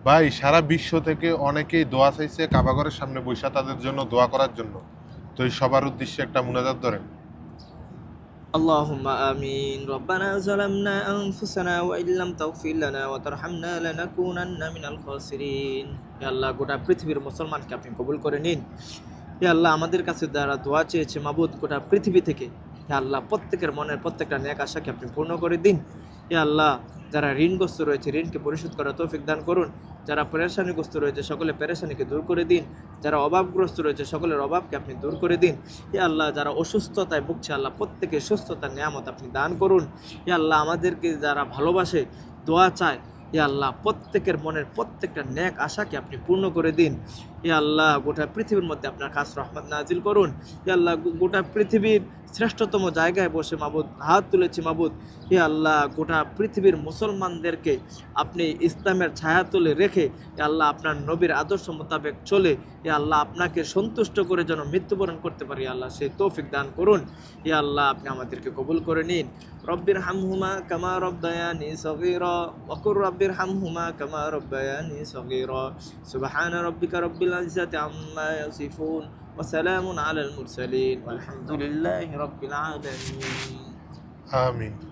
ভাই সারা বিশ্ব থেকে অনেকেই দোয়া চাইছে কাবাঘরের সামনে বৈশা তাদের জন্য দোয়া করার জন্য। তো এই সবার উদ্দেশ্যে একটা মুনাজাত ধরেন। اللهم آمين ربنا ظلمنا أنفسنا وإن لم تغفر لنا وترحمنا لنكونن من الخاسرين হে আল্লাহ গোটা পৃথিবীর মুসলমানকে আপনি কবুল করে নিন। হে আল্লাহ আমাদের কাছে যারা দোয়া চেয়েছে মাবুদ গোটা পৃথিবী থেকে, হে আল্লাহ প্রত্যেকের মনের প্রত্যেকটা নেক আশাকে আপনি পূর্ণ করে দিন। হে আল্লাহ যারা ঋণগ্রস্ত রয়েছে ঋণকে পরিশোধ করার তৌফিক দান করুন। যারা পেরেশানিগ্রস্ত রয়েছে সকলে পেরেশানিকে দূর করে দিন। যারা অভাবগ্রস্ত রয়েছে সকলের অভাবকে আপনি দূর করে দিন। হে আল্লাহ যারা অসুস্থতায় ভুগছে আল্লাহ প্রত্যেকে সুস্থতার নিয়ামত আপনি দান করুন। হে আল্লাহ আমাদেরকে যারা ভালোবাসে দোয়া চায়, হে আল্লাহ প্রত্যেকের মনের প্রত্যেকটা নেক আশাকে আপনি পূর্ণ করে দিন। হে আল্লাহ গোটা পৃথিবীর মধ্যে আপনার খাস রহমত নাজিল করুন। হে আল্লাহ গোটা পৃথিবীর শ্রেষ্ঠতম জায়গায় বসে মাবুদ হাত তুলেছি মাবুদ। হে আল্লাহ গোটা পৃথিবীর মুসলমানদেরকে আপনি ইসলামের ছায়া তুলে রেখে, হে আল্লাহ আপনার নবীর আদর্শ মোতাবেক চলে, হে আল্লাহ আপনাকে সন্তুষ্ট করে যেন মৃত্যুবরণ করতে পারি আল্লাহ সেই তৌফিক দান করুন। হে আল্লাহ আপনি আমাদেরকে কবুল করে নিন। রব্বির হামহুমা কামা রব্বায়ানি সগীরা ওয়াকুর রব্বির হামহুমা কামা রব্বায়ানি সগীরা সুবহান রব্বিকা রব্বিল ইজ্জাতি আম্মা ইয়াসিফুন ওয়া সালামুন আলাল মুরসালিন ওয়ালহামদুলিল্লাহি রাব্বিল আলামিন। আমিন।